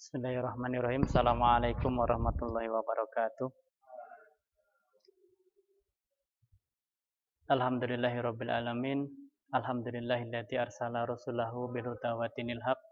Bismillahirrahmanirrahim. Assalamualaikum warahmatullahi wabarakatuh. Alhamdulillahirabbil alamin. Alhamdulillahilladzi arsala rasulahu bil huda wa dinil haq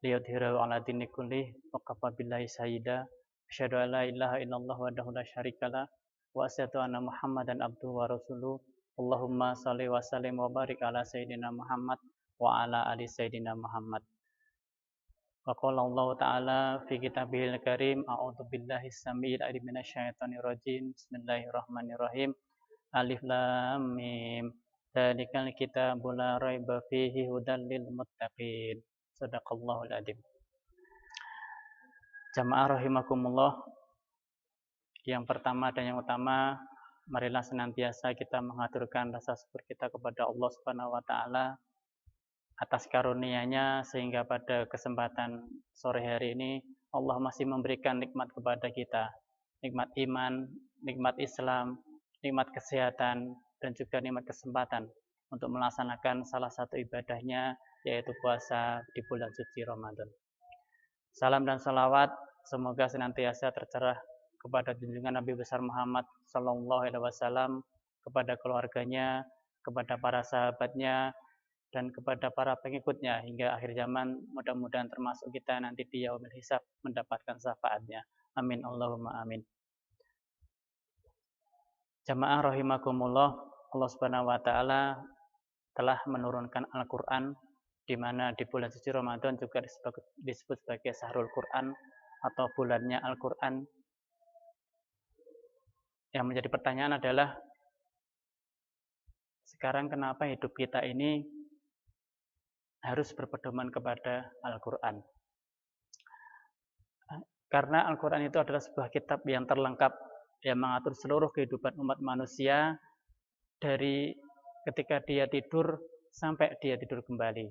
liyudhhirahu 'ala dini kullih wa kafa billahi shahida. Asyhadu an la ilaha illallah wahdahu la syarikalah wa asyhadu anna Muhammadan abduhu wa rasuluh. Allahumma shalli wa sallim wa barik ala sayyidina Muhammad wa ala ali sayyidina Muhammad. Wa qala Allah ta'ala fi kitabihil karim a'udzu billahi samiil alim minasyaitonir rajim. Bismillahirrahmanirrahim. Alif lam mim. Dzalikal kitabu la raiba fihi hudal lil muttaqin. Shadaqallahul adzim. Jamaah rahimakumullah. Yang pertama dan yang utama, marilah senantiasa kita mengaturkan rasa syukur kita kepada Allah Subhanahu wa taala atas karunia-Nya sehingga pada kesempatan sore hari ini Allah masih memberikan nikmat kepada kita, nikmat iman, nikmat Islam, nikmat kesehatan, dan juga nikmat kesempatan untuk melaksanakan salah satu ibadahnya, yaitu puasa di bulan suci Ramadan. Salam dan salawat semoga senantiasa tercurah kepada junjungan Nabi besar Muhammad Sallallahu Alaihi Wasallam, kepada keluarganya, kepada para sahabatnya, dan kepada para pengikutnya hingga akhir zaman. Mudah-mudahan termasuk kita nanti di yaumil hisab mendapatkan syafaatnya. Amin Allahumma amin. Jamaah rahimakumullah, Allah Subhanahu wa taala telah menurunkan Al-Qur'an, di mana di bulan suci Ramadan juga disebut sebagai Syahrul Qur'an atau bulannya Al-Qur'an. Yang menjadi pertanyaan adalah, sekarang kenapa hidup kita ini harus berpedoman kepada Al-Qur'an? Karena Al-Qur'an itu adalah sebuah kitab yang terlengkap, yang mengatur seluruh kehidupan umat manusia dari ketika dia tidur sampai dia tidur kembali.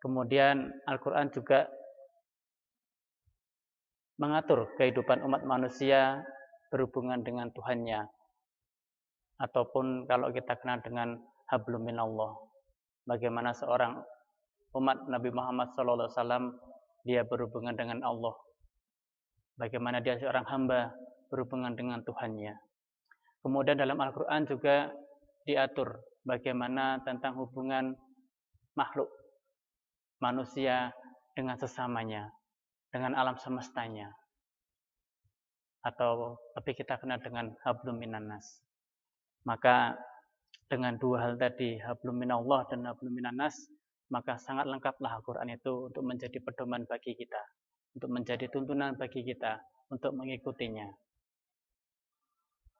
Kemudian Al-Qur'an juga mengatur kehidupan umat manusia berhubungan dengan Tuhannya, ataupun kalau kita kenal dengan hablum minallah, bagaimana seorang umat Nabi Muhammad SAW dia berhubungan dengan Allah, bagaimana dia seorang hamba berhubungan dengan Tuhannya. Kemudian dalam Al-Qur'an juga diatur bagaimana tentang hubungan makhluk manusia dengan sesamanya, dengan alam semestanya, atau lebih kita kenal dengan hablum minannas. Maka dengan dua hal tadi, hablum minallah dan hablum minannas, maka sangat lengkaplah Al-Qur'an itu untuk menjadi pedoman bagi kita, untuk menjadi tuntunan bagi kita untuk mengikutinya.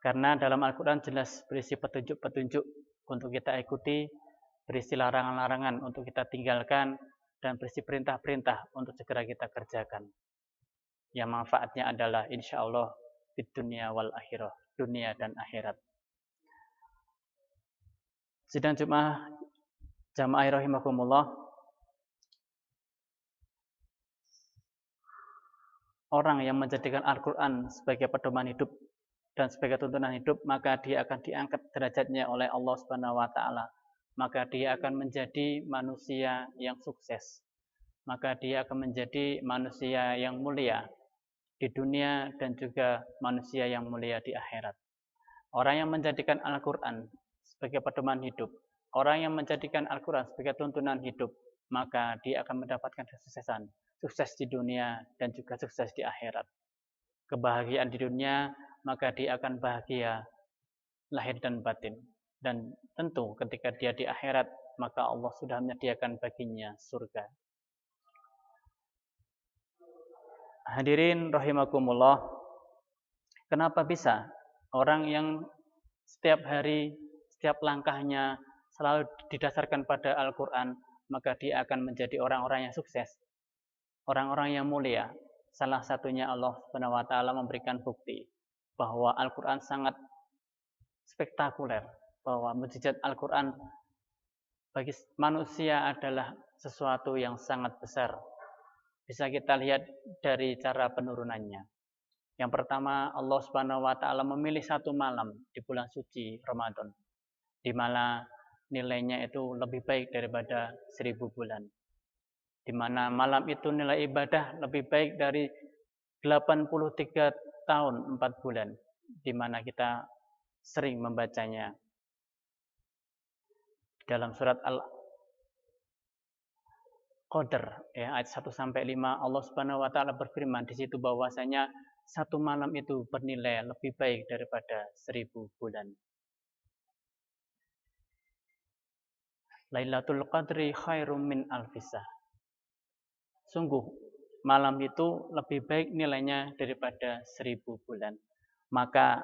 Karena dalam Al-Qur'an jelas berisi petunjuk-petunjuk untuk kita ikuti, berisi larangan-larangan untuk kita tinggalkan, dan berisi perintah-perintah untuk segera kita kerjakan. Yang manfaatnya adalah insya Allah di dunia wal akhirah, dunia dan akhirat. Sidang jamaah rahimakumullah, orang yang menjadikan Al-Qur'an sebagai pedoman hidup dan sebagai tuntunan hidup, maka dia akan diangkat derajatnya oleh Allah Subhanahu wa taala. Maka dia akan menjadi manusia yang sukses. Maka dia akan menjadi manusia yang mulia di dunia dan juga manusia yang mulia di akhirat. Orang yang menjadikan Al-Qur'an sebagai pedoman hidup, orang yang menjadikan Al-Qur'an sebagai tuntunan hidup, maka dia akan mendapatkan kesuksesan, sukses di dunia dan juga sukses di akhirat. Kebahagiaan di dunia, maka dia akan bahagia lahir dan batin. Dan tentu ketika dia di akhirat, maka Allah sudah menyediakan baginya surga. Hadirin rahimakumullah, kenapa bisa orang yang setiap hari, setiap langkahnya selalu didasarkan pada Al-Qur'an, maka dia akan menjadi orang-orang yang sukses, orang-orang yang mulia? Salah satunya Allah Subhanahu wa taala memberikan bukti bahwa Al-Qur'an sangat spektakuler, bahwa mukjizat Al-Qur'an bagi manusia adalah sesuatu yang sangat besar. Bisa kita lihat dari cara penurunannya. Yang pertama, Allah Subhanahu wa taala memilih satu malam di bulan suci Ramadan, di mana nilainya itu lebih baik daripada 1000 bulan. di mana malam itu nilai ibadah lebih baik dari 83 tahun 4 bulan, di mana kita sering membacanya. Dalam surat Qadar ya, ayat 1 sampai 5 Allah Subhanahu wa taala berfirman di situ bahwasanya satu malam itu bernilai lebih baik daripada 1000 bulan. Lailatul Qadri khairum min alfisah. Sungguh malam itu lebih baik nilainya daripada 1000 bulan. Maka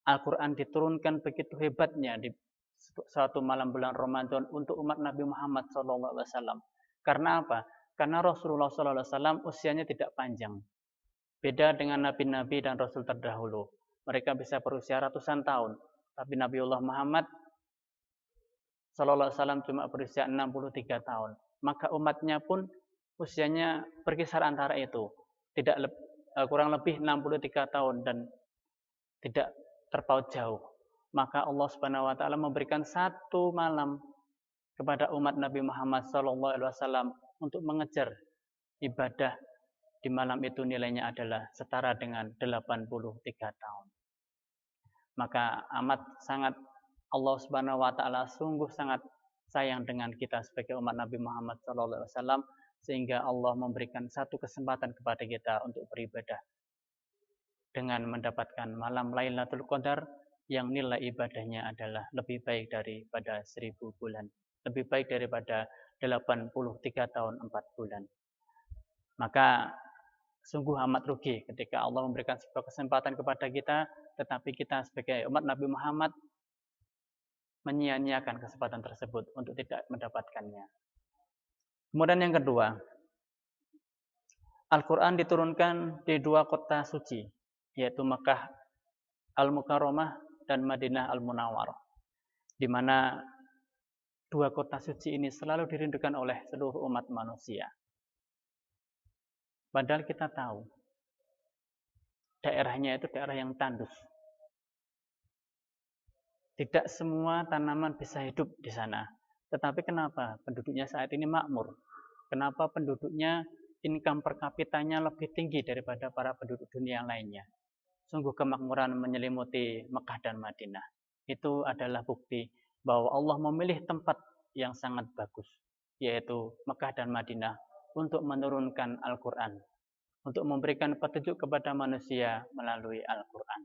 Al-Quran diturunkan begitu hebatnya di suatu malam bulan Ramadan untuk umat Nabi Muhammad SAW. Karena apa? Karena Rasulullah SAW usianya tidak panjang. Beda dengan nabi-nabi dan rasul terdahulu. Mereka bisa berusia ratusan tahun. Tapi Nabiullah Muhammad SAW cuma berusia 63 tahun. Maka umatnya pun usianya berkisar antara itu. Kurang lebih 63 tahun dan tidak terpaut jauh. Maka Allah Subhanahu wa taala memberikan satu malam kepada umat Nabi Muhammad SAW untuk mengejar ibadah di malam itu nilainya adalah setara dengan 83 tahun. Maka amat sangat Allah Subhanahu wa taala sungguh sangat sayang dengan kita sebagai umat Nabi Muhammad SAW sehingga Allah memberikan satu kesempatan kepada kita untuk beribadah dengan mendapatkan malam Lailatul Qadar yang nilai ibadahnya adalah lebih baik daripada 1000 bulan, lebih baik daripada 83 tahun 4 bulan. Maka sungguh amat rugi ketika Allah memberikan sebuah kesempatan kepada kita, tetapi kita sebagai umat Nabi Muhammad menyia-nyiakan kesempatan tersebut untuk tidak mendapatkannya. Kemudian yang kedua, Al-Quran diturunkan di dua kota suci, yaitu Mekah Al-Mukarramah dan Madinah Al-Munawwarah, di mana dua kota suci ini selalu dirindukan oleh seluruh umat manusia. Padahal kita tahu daerahnya itu daerah yang tandus. Tidak semua tanaman bisa hidup di sana. Tetapi kenapa penduduknya saat ini makmur? Kenapa penduduknya income per kapitanya lebih tinggi daripada para penduduk dunia lainnya? Sungguh kemakmuran menyelimuti Mekah dan Madinah. Itu adalah bukti bahwa Allah memilih tempat yang sangat bagus, yaitu Mekah dan Madinah, untuk menurunkan Al-Quran, untuk memberikan petunjuk kepada manusia melalui Al-Quran.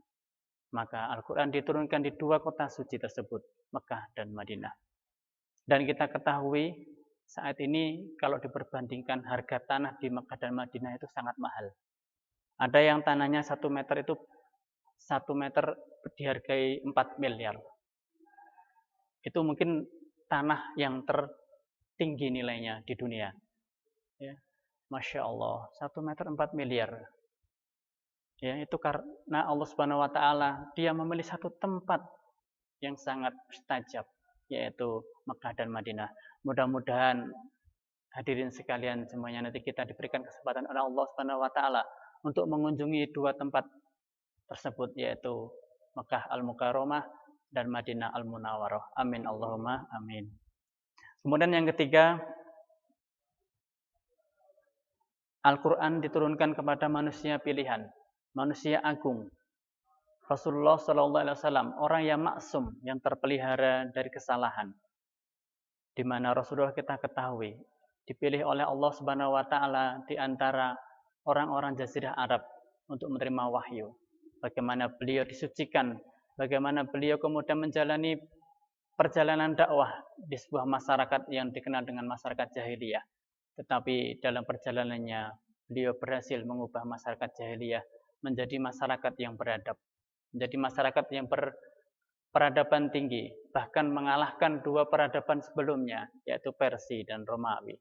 Maka Al-Quran diturunkan di dua kota suci tersebut, Mekah dan Madinah. Dan kita ketahui saat ini kalau diperbandingkan harga tanah di Mekah dan Madinah itu sangat mahal. Ada yang tanahnya 1 meter itu 1 meter dihargai 4 miliar. Itu mungkin tanah yang tertinggi nilainya di dunia. Ya. Masya Allah, 1 meter 4 miliar. Ya, itu karena Allah Subhanahu wa taala dia memilih satu tempat yang sangat mustajab, yaitu Mekah dan Madinah. Mudah-mudahan hadirin sekalian semuanya nanti kita diberikan kesempatan oleh Allah Subhanahu wa taala untuk mengunjungi dua tempat tersebut, yaitu Mekah Al-Mukarramah dan Madinah Al-Munawwarah. Amin Allahumma amin. Kemudian yang ketiga, Al-Quran diturunkan kepada manusia pilihan, manusia agung, Rasulullah SAW, orang yang maksum, yang terpelihara dari kesalahan, di mana Rasulullah kita ketahui dipilih oleh Allah Subhanahu wa taala di antara orang-orang Jazirah Arab untuk menerima wahyu. Bagaimana beliau disucikan, bagaimana beliau kemudian menjalani perjalanan dakwah di sebuah masyarakat yang dikenal dengan masyarakat jahiliyah. Tetapi dalam perjalanannya beliau berhasil mengubah masyarakat jahiliyah menjadi masyarakat yang beradab, menjadi masyarakat yang berperadaban tinggi, bahkan mengalahkan dua peradaban sebelumnya, yaitu Persia dan Romawi.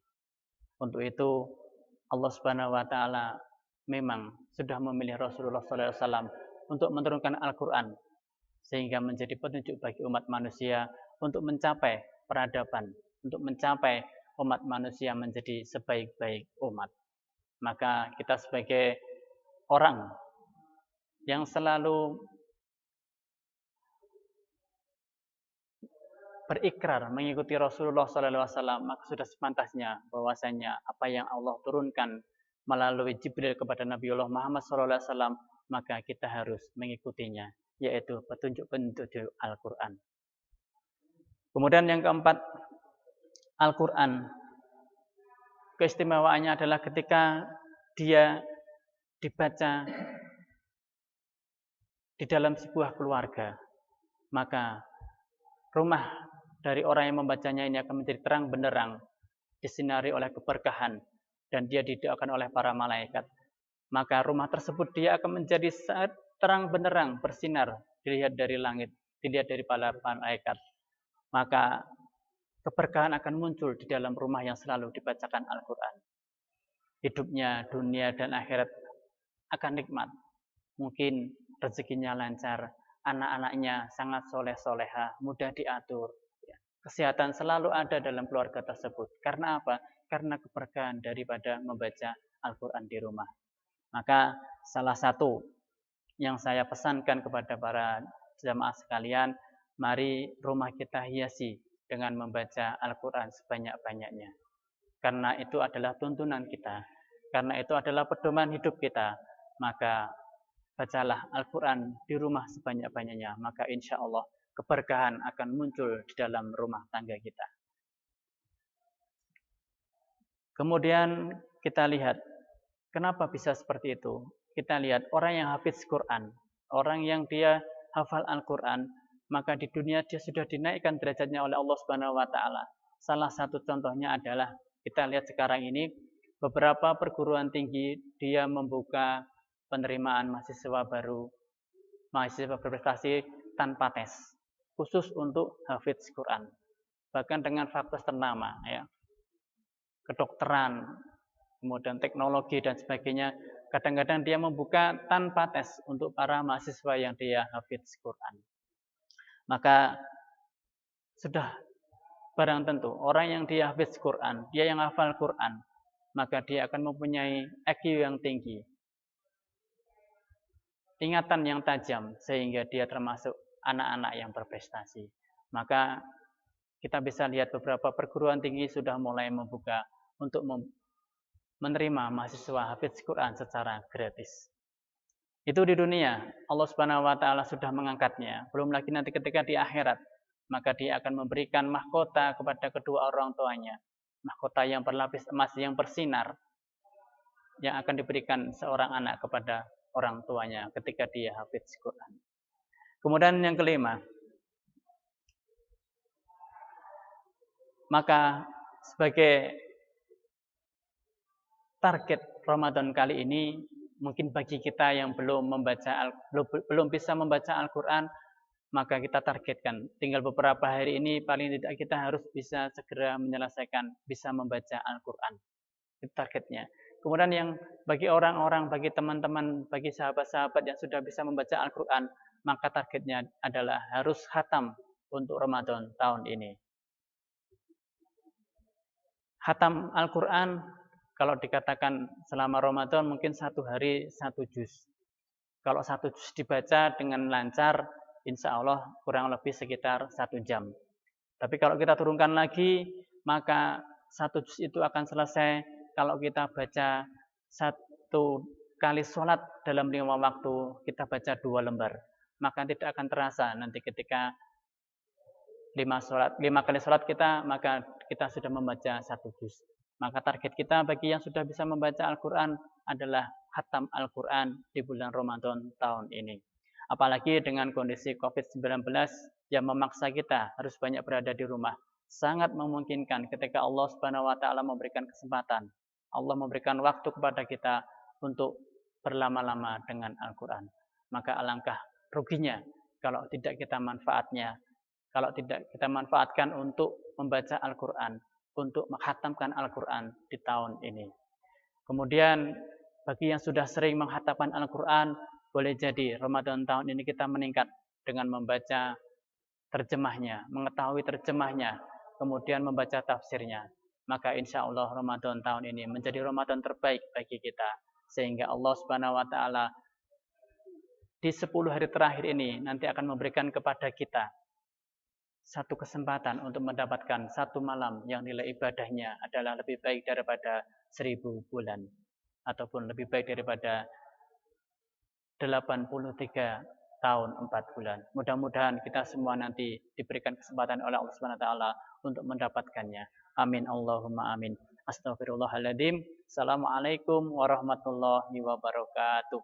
Untuk itu Allah Subhanahu wa taala memang sudah memilih Rasulullah SAW untuk menurunkan Al-Quran sehingga menjadi petunjuk bagi umat manusia untuk mencapai peradaban, untuk mencapai umat manusia menjadi sebaik-baik umat. Maka kita sebagai orang yang selalu berikrar mengikuti Rasulullah SAW, maka sudah sepantasnya bahwasanya apa yang Allah turunkan melalui Jibril kepada Nabiullah Muhammad SAW, maka kita harus mengikutinya, yaitu petunjuk-petunjuk Al-Quran. Kemudian yang keempat, Al-Quran. Keistimewaannya adalah ketika dia dibaca di dalam sebuah keluarga, maka rumah dari orang yang membacanya ini akan menjadi terang benderang, disinari oleh keberkahan, dan dia didoakan oleh para malaikat. Maka rumah tersebut dia akan menjadi terang benderang, bersinar, dilihat dari langit, dilihat dari para malaikat. Maka keberkahan akan muncul di dalam rumah yang selalu dibacakan Al-Quran. Hidupnya, dunia, dan akhirat akan nikmat. Mungkin rezekinya lancar, anak-anaknya sangat soleh-soleha, mudah diatur. Kesehatan selalu ada dalam keluarga tersebut. Karena apa? Karena keberkahan daripada membaca Al-Quran di rumah. Maka salah satu yang saya pesankan kepada para jamaah sekalian, mari rumah kita hiasi dengan membaca Al-Quran sebanyak-banyaknya. Karena itu adalah tuntunan kita. Karena itu adalah pedoman hidup kita. Maka bacalah Al-Quran di rumah sebanyak-banyaknya. Maka insya Allah keberkahan akan muncul di dalam rumah tangga kita. Kemudian kita lihat, kenapa bisa seperti itu? Kita lihat orang yang hafiz Quran, orang yang dia hafal Al-Quran, maka di dunia dia sudah dinaikkan derajatnya oleh Allah Subhanahu wa taala. Salah satu contohnya adalah kita lihat sekarang ini beberapa perguruan tinggi dia membuka penerimaan mahasiswa baru, mahasiswa berprestasi tanpa tes, khusus untuk hafiz Quran. Bahkan dengan fakultas ternama, ya, kedokteran, kemudian teknologi dan sebagainya, kadang-kadang dia membuka tanpa tes untuk para mahasiswa yang dia hafiz Quran. Maka sudah barang tentu orang yang dia hafiz Quran, dia yang hafal Quran, maka dia akan mempunyai IQ yang tinggi, ingatan yang tajam, sehingga dia termasuk anak-anak yang berprestasi. Maka kita bisa lihat beberapa perguruan tinggi sudah mulai membuka untuk menerima mahasiswa hafiz Quran secara gratis. Itu di dunia, Allah Subhanahu wa taala sudah mengangkatnya. Belum lagi nanti ketika di akhirat, maka dia akan memberikan mahkota kepada kedua orang tuanya. Mahkota yang berlapis emas yang bersinar, yang akan diberikan seorang anak kepada orang tuanya ketika dia hafiz Quran. Kemudian yang kelima, maka sebagai target Ramadan kali ini, mungkin bagi kita yang belum bisa membaca Al-Quran, maka kita targetkan tinggal beberapa hari ini, paling tidak kita harus bisa segera menyelesaikan bisa membaca Al-Quran. Itu targetnya. Kemudian yang bagi orang-orang, bagi teman-teman, bagi sahabat-sahabat yang sudah bisa membaca Al-Quran, maka targetnya adalah harus khatam untuk Ramadan tahun ini. Khatam Al-Quran kalau dikatakan selama Ramadan mungkin 1 hari 1 juz. Kalau 1 juz dibaca dengan lancar, insya Allah kurang lebih sekitar 1 jam. Tapi kalau kita turunkan lagi, maka 1 juz itu akan selesai kalau kita baca 1 kali sholat dalam 5 waktu, kita baca 2 lembar. Maka tidak akan terasa nanti ketika 5 kali sholat kita, maka kita sudah membaca 1 juz. Maka target kita bagi yang sudah bisa membaca Al-Quran adalah khatam Al-Quran di bulan Ramadan tahun ini. Apalagi dengan kondisi COVID-19 yang memaksa kita harus banyak berada di rumah. Sangat memungkinkan ketika Allah Subhanahu wa taala memberikan kesempatan, Allah memberikan waktu kepada kita untuk berlama-lama dengan Al-Quran. Maka alangkah ruginya kalau tidak kita manfaatkan untuk membaca Al-Quran, untuk menghatamkan Al-Quran di tahun ini. Kemudian bagi yang sudah sering menghatamkan Al-Quran, boleh jadi Ramadan tahun ini kita meningkat dengan membaca terjemahnya, mengetahui terjemahnya, kemudian membaca tafsirnya. Maka insya Allah Ramadan tahun ini menjadi Ramadan terbaik bagi kita. Sehingga Allah Subhanahu wa taala di 10 hari terakhir ini nanti akan memberikan kepada kita satu kesempatan untuk mendapatkan satu malam yang nilai ibadahnya adalah lebih baik daripada 1000 bulan. Ataupun lebih baik daripada 83 tahun 4 bulan. Mudah-mudahan kita semua nanti diberikan kesempatan oleh Allah Subhanahu wa taala untuk mendapatkannya. Amin Allahumma amin. Astaghfirullahaladzim. Assalamualaikum warahmatullahi wabarakatuh.